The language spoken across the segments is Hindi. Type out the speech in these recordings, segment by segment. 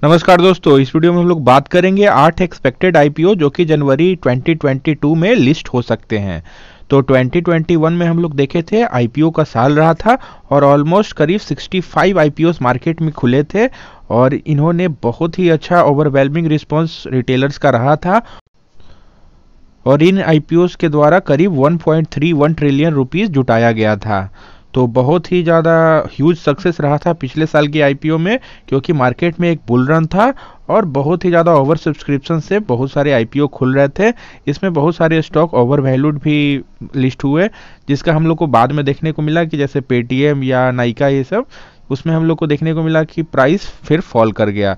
नमस्कार दोस्तों, इस वीडियो में हम लोग बात करेंगे 8 एक्सपेक्टेड आईपीओ जो कि जनवरी 2022 में लिस्ट हो सकते हैं। तो 2021 में हम लोग देखे थे आईपीओ का साल रहा था और ऑलमोस्ट करीब 65 आईपीओ मार्केट में खुले थे और इन्होंने बहुत ही अच्छा ओवरवेलमिंग रिस्पांस रिटेलर्स का रहा था और इन आईपीओ के द्वारा करीब 1.31 ट्रिलियन रुपीस जुटाया गया था। तो बहुत ही ज़्यादा ह्यूज सक्सेस रहा था पिछले साल की आईपीओ में, क्योंकि मार्केट में एक बुल रन था और बहुत ही ज़्यादा ओवर सब्सक्रिप्शन से बहुत सारे आईपीओ खुल रहे थे। इसमें बहुत सारे स्टॉक ओवर वैल्यूड भी लिस्ट हुए, जिसका हम लोग को बाद में देखने को मिला कि जैसे पेटीएम या नाइका ये सब, उसमें हम लोग को देखने को मिला कि प्राइस फिर फॉल कर गया।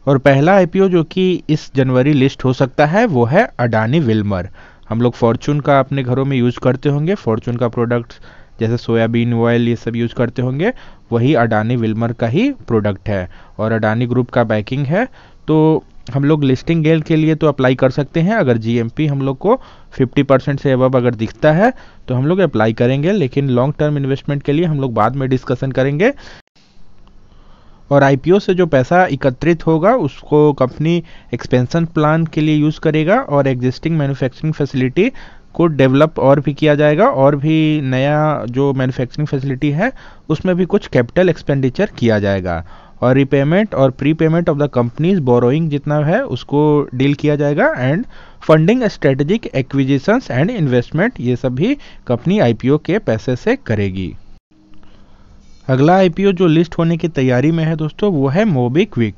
और पहला आईपीओ जो कि इस जनवरी लिस्ट हो सकता है वो है अडानी विल्मर। हम लोग फॉर्चून का अपने घरों में यूज़ करते होंगे, फॉर्चून का प्रोडक्ट जैसे सोयाबीन ऑयल ये सब यूज़ करते होंगे, वही अडानी विल्मर का ही प्रोडक्ट है और अडानी ग्रुप का बैकिंग है। तो हम लोग लिस्टिंग गेल के लिए तो अप्लाई कर सकते हैं। अगर जीएमपी हम लोग को 50% से अबव अगर दिखता है तो हम लोग अप्लाई करेंगे, लेकिन लॉन्ग टर्म इन्वेस्टमेंट के लिए हम लोग बाद में डिस्कशन करेंगे। और आईपीओ से जो पैसा एकत्रित होगा उसको कंपनी एक्सपेंशन प्लान के लिए यूज़ करेगा और एग्जिस्टिंग मैन्युफैक्चरिंग फैसिलिटी को डेवलप और भी किया जाएगा, और भी नया जो मैन्युफैक्चरिंग फैसिलिटी है उसमें भी कुछ कैपिटल एक्सपेंडिचर किया जाएगा और रिपेमेंट और pre payment of the companies borrowing जितना है उसको डील किया जाएगा and funding strategic acquisitions and investment ये सब भी कंपनी आईपीओ के पैसे से करेगी। अगला आईपीओ जो लिस्ट होने की तैयारी में है दोस्तों वो है मोबीक्विक।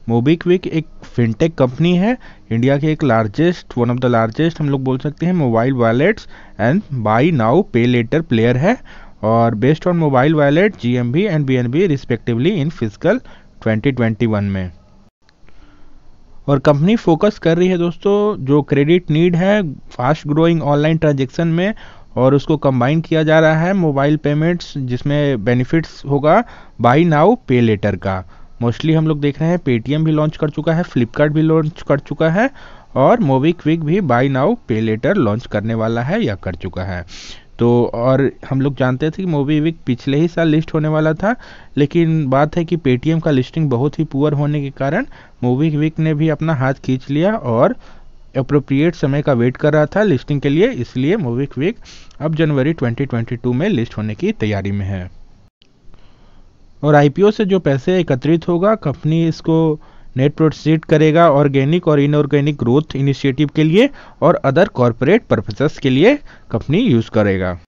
मोबीक्विक एक फिनटेक कंपनी है, इंडिया के एक largest, one of the largest हम लोग बोल सकते हैं mobile wallets and by now पे लेटर प्लेयर है और based on mobile wallet GMB and BNB respectively in physical 2021 में। और कंपनी फोकस कर रही है दोस्तों जो क्रेडिट नीड है फास्ट ग्रोइंग ऑनलाइन ट्रांजेक्शन में, और उसको कंबाइन किया जा रहा है मोबाइल पेमेंट्स जिसमें बेनिफिट्स होगा बाई नाउ पे लेटर का। मोस्टली हम लोग देख रहे हैं पेटीएम भी लॉन्च कर चुका है, फ्लिपकार्ट भी लॉन्च कर चुका है और मोबीक्विक भी बाई नाउ पे लेटर लॉन्च करने वाला है या कर चुका है। तो और हम लोग जानते थे कि मोबीक्विक पिछले ही साल लिस्ट होने वाला था, लेकिन बात है कि पेटीएम का लिस्टिंग बहुत ही पुअर होने के कारण मोबीक्विक ने भी अपना हाथ खींच लिया और अप्रोप्रिएट समय का वेट कर रहा था लिस्टिंग के लिए, इसलिए मोबीक्विक अब जनवरी 2022 में लिस्ट होने की तैयारी में है। और आईपीओ से जो पैसे एकत्रित होगा कंपनी इसको नेट प्रोसीड करेगा ऑर्गेनिक और इनऑर्गेनिक ग्रोथ इनिशिएटिव के लिए और अदर कॉरपोरेट पर्पसेस के लिए कंपनी यूज करेगा।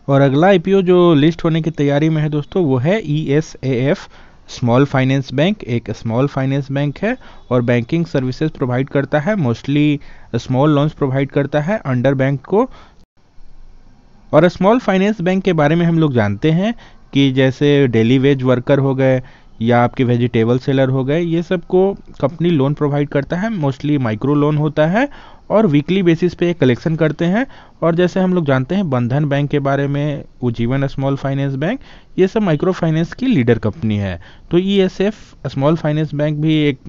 और अगला आईपीओ जो लिस्ट होने की तैयारी में है दोस्तों वो है ईएसएएफ स्मॉल फाइनेंस बैंक। एक स्मॉल फाइनेंस बैंक है और बैंकिंग सर्विसेज प्रोवाइड करता है, मोस्टली स्मॉल लोन्स प्रोवाइड करता है अंडर बैंक को। और स्मॉल फाइनेंस बैंक के बारे में हम लोग जानते हैं कि जैसे डेली वेज वर्कर हो गए या आपके वेजिटेबल सेलर हो गए, ये सब को कंपनी लोन प्रोवाइड करता है, मोस्टली माइक्रो लोन होता है और वीकली बेसिस पे कलेक्शन करते हैं। और जैसे हम लोग जानते हैं बंधन बैंक के बारे में, उज्जीवन स्मॉल फाइनेंस बैंक, ये सब माइक्रो फाइनेंस की लीडर कंपनी है। तो ईएसएफ स्मॉल फाइनेंस बैंक भी एक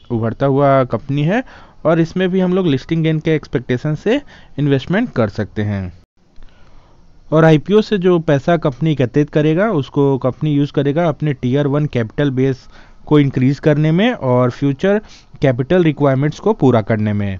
उभरता हुआ कंपनी है और इसमें भी हम लोग लिस्टिंग गेन के एक्सपेक्टेशन से इन्वेस्टमेंट कर सकते हैं। और आईपीओ से जो पैसा कंपनी एकत्रित करेगा उसको कंपनी यूज़ करेगा अपने टीयर 1 कैपिटल बेस को इंक्रीज करने में और फ्यूचर कैपिटल रिक्वायरमेंट्स को पूरा करने में।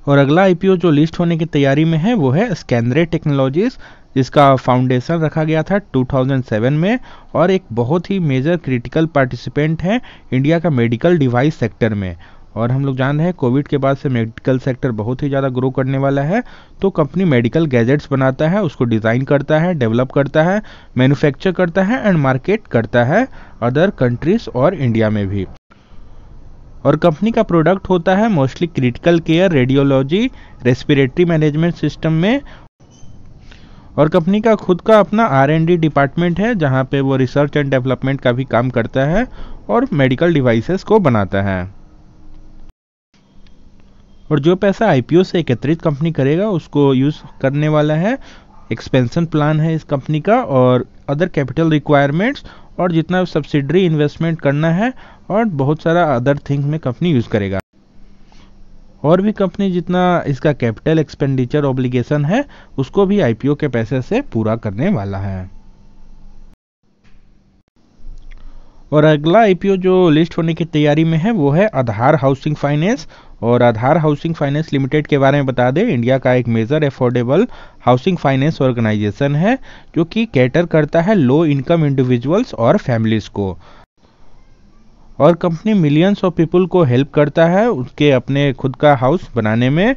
और अगला आईपीओ जो लिस्ट होने की तैयारी में है वो है स्कैनरे टेक्नोलॉजीज, जिसका फाउंडेशन रखा गया था 2007 में और एक बहुत ही मेजर क्रिटिकल पार्टिसिपेंट है इंडिया का मेडिकल डिवाइस सेक्टर में। और हम लोग जान रहे हैं कोविड के बाद से मेडिकल सेक्टर बहुत ही ज़्यादा ग्रो करने वाला है, तो कंपनी मेडिकल गैजेट्स बनाता है, उसको डिज़ाइन करता है, डेवलप करता है, मैन्युफैक्चर करता है एंड मार्केट करता है अदर कंट्रीज और इंडिया में भी। और कंपनी का प्रोडक्ट होता है mostly critical care, radiology, respiratory management system में। और कंपनी का खुद का अपना R&D डिपार्टमेंट है जहां पे वो रिसर्च एंड डेवलपमेंट का भी काम करता है और मेडिकल डिवाइसेस को बनाता है। और जो पैसा आईपीओ से एकत्रित कंपनी करेगा उसको यूज़ करने वाला है, एक्सपेंशन प्लान है इस कंपनी का और अदर कैपिटल रिक्वायरमेंट्स और जितना सब्सिडरी इन्वेस्टमेंट करना है और बहुत सारा अदर थिंग्स में कंपनी यूज़ करेगा। और भी कंपनी जितना इसका कैपिटल एक्सपेंडिचर ऑब्लिगेशन है उसको भी आईपीओ के पैसे से पूरा करने वाला है। और अगला आईपीओ जो लिस्ट होने की तैयारी में है वो है आधार हाउसिंग फाइनेंस। और आधार हाउसिंग फाइनेंस लिमिटेड के बारे में बता दें, इंडिया का एक major affordable housing finance organization है जो कि कैटर करता है लो इनकम इंडिविजुअल्स और फैमिलीज को। और कंपनी मिलियंस ऑफ पीपल को हेल्प करता है उनके अपने खुद का हाउस बनाने में।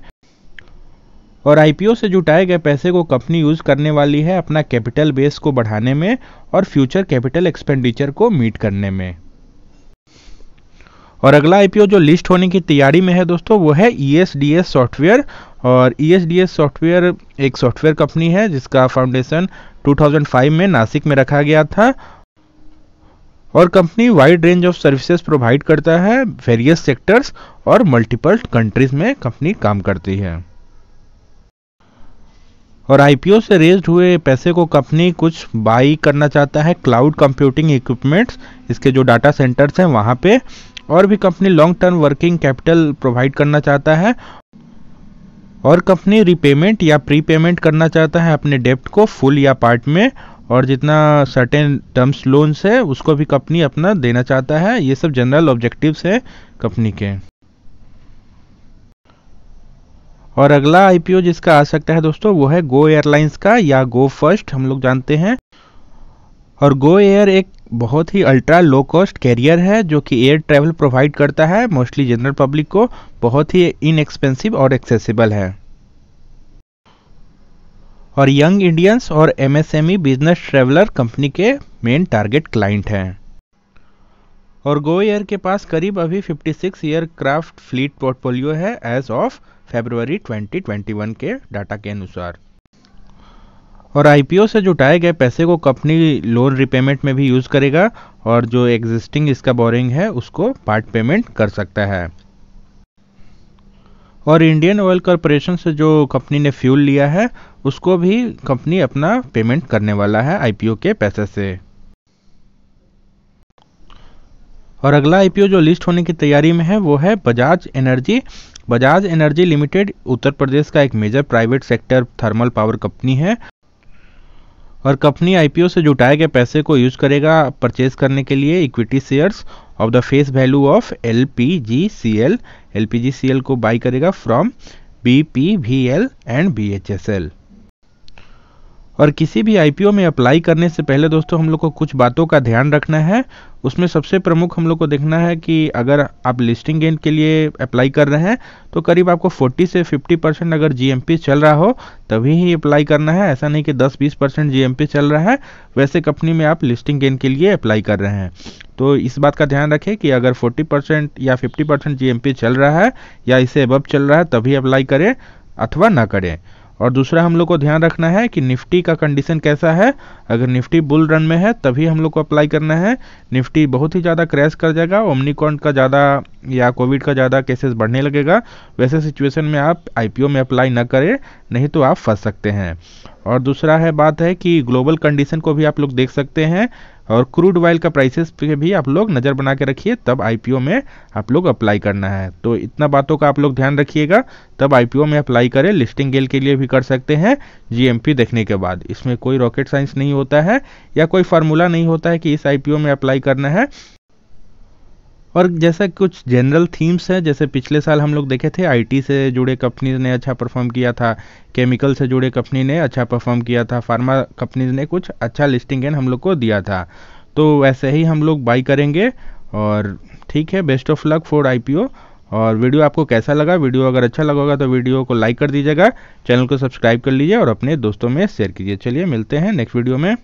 और आईपीओ से जुटाए गए पैसे को कंपनी यूज करने वाली है अपना कैपिटल बेस को बढ़ाने में और फ्यूचर कैपिटल एक्सपेंडिचर को मीट करने में। और अगला आईपीओ जो लिस्ट होने की तैयारी में है दोस्तों वो है ESDS सॉफ्टवेयर। और ESDS सॉफ्टवेयर एक सॉफ्टवेयर कंपनी है जिसका फाउंडेशन 2005 में नासिक में रखा गया था। और company wide range of services provide करता है वेरियस सेक्टर्स और मल्टीपल कंट्रीज में कंपनी काम करती है। और आईपीओ से रेज्ड हुए पैसे को कंपनी कुछ बाई करना चाहता है क्लाउड कंप्यूटिंग इक्विपमेंट्स, इसके जो डाटा सेंटर्स हैं वहाँ पे। और भी company long term working capital provide करना चाहता है। और कंपनी रीपेमेंट या प्रीपेमेंट करना चाहता है अपने डेप्ट को फुल या पार्ट में। और जितना सर्टेन टर्म्स लोन्स है उसको भी कंपनी अपना देना चाहता है। ये सब जनरल ऑब्जेक्टिव्स है कंपनी के। और अगला आईपीओ जिसका आ सकता है दोस्तों वो है गो एयरलाइंस का या गो फर्स्ट हम लोग जानते हैं। और गो एयर एक बहुत ही अल्ट्रा लो कॉस्ट कैरियर है जो कि एयर ट्रैवल प्रोवाइड करता है मोस्टली जनरल पब्लिक को, बहुत ही इनएक्सपेंसिव और एक्सेसिबल है। और यंग इंडियंस और MSME बिजनेस ट्रैवलर कंपनी के मेन टारगेट क्लाइंट हैं। और गो एयर के पास करीब अभी 56 एयरक्राफ्ट फ्लीट पोर्टफोलियो है एज ऑफ फरवरी 2021 के डाटा के अनुसार। और आईपीओ से जुटाए गए पैसे को कंपनी लोन रिपेमेंट में भी यूज करेगा और जो एग्जिस्टिंग इसका बोरिंग है उसको पार्ट पेमेंट कर सकता है। और इंडियन ऑयल कॉरपोरेशन से जो कंपनी ने फ्यूल लिया है उसको भी कंपनी अपना पेमेंट करने वाला है आईपीओ के पैसे से। और अगला आईपीओ जो लिस्ट होने की तैयारी में है वो है Bajaj Energy. Bajaj Energy Limited Uttar Pradesh का एक major private sector thermal power company है। और कंपनी आईपीओ से जुटाए गए पैसे को यूज करेगा परचेज करने के लिए equity shares of the face value of LPGCL। LPGCL को बाई करेगा फ्रॉम BPVL एंड BHSL। और किसी भी आईपीओ में अप्लाई करने से पहले दोस्तों हम लोग को कुछ बातों का ध्यान रखना है। उसमें सबसे प्रमुख हम लोग को देखना है कि अगर आप लिस्टिंग गेन के लिए अप्लाई कर रहे हैं तो करीब आपको 40 से 50% अगर GMP चल रहा हो तभी ही अप्लाई करना है। ऐसा नहीं कि 10-20% GMP चल रहा है वैसे कंपनी में आप लिस्टिंग गेन के लिए अप्लाई कर रहे हैं। तो इस बात का ध्यान रखें कि अगर 40% या 50% GMP चल रहा है या इससे अबव चल रहा है तभी अप्लाई करें अथवा ना करें। और दूसरा हम लोग को ध्यान रखना है कि निफ्टी का कंडीशन कैसा है। अगर निफ्टी बुल रन में है तभी हम लोग को अप्लाई करना है। निफ्टी बहुत ही ज़्यादा क्रैश कर जाएगा, ओमनिकॉन का ज़्यादा या कोविड का ज़्यादा केसेस बढ़ने लगेगा, वैसे सिचुएशन में आप आईपीओ में अप्लाई ना करें, नहीं तो आप फंस सकते हैं। और दूसरा है बात है कि ग्लोबल कंडीशन को भी आप लोग देख सकते हैं और क्रूड ऑयल का प्राइसेस पे भी आप लोग नज़र बना के रखिए, तब आईपीओ में आप लोग अप्लाई करना है। तो इतना बातों का आप लोग ध्यान रखिएगा, तब आईपीओ में अप्लाई करें। लिस्टिंग गेल के लिए भी कर सकते हैं जीएमपी देखने के बाद। इसमें कोई रॉकेट साइंस नहीं होता है या कोई फार्मूला नहीं होता है कि इस आईपीओ में अप्लाई करना है। और जैसे कुछ जनरल थीम्स हैं, जैसे पिछले साल हम लोग देखे थे आईटी से जुड़े कंपनी ने अच्छा परफॉर्म किया था, केमिकल से जुड़े कंपनी ने अच्छा परफॉर्म किया था, फार्मा कंपनी ने कुछ अच्छा लिस्टिंग गेन हम लोग को दिया था, तो वैसे ही हम लोग बाई करेंगे। और ठीक है, best of luck for IPO. और वीडियो आपको कैसा लगा? वीडियो अगर अच्छा लगा होगा तो वीडियो को लाइक कर दीजिएगा, चैनल को सब्सक्राइब कर लीजिए और अपने दोस्तों में शेयर कीजिए। चलिए मिलते हैं नेक्स्ट वीडियो में।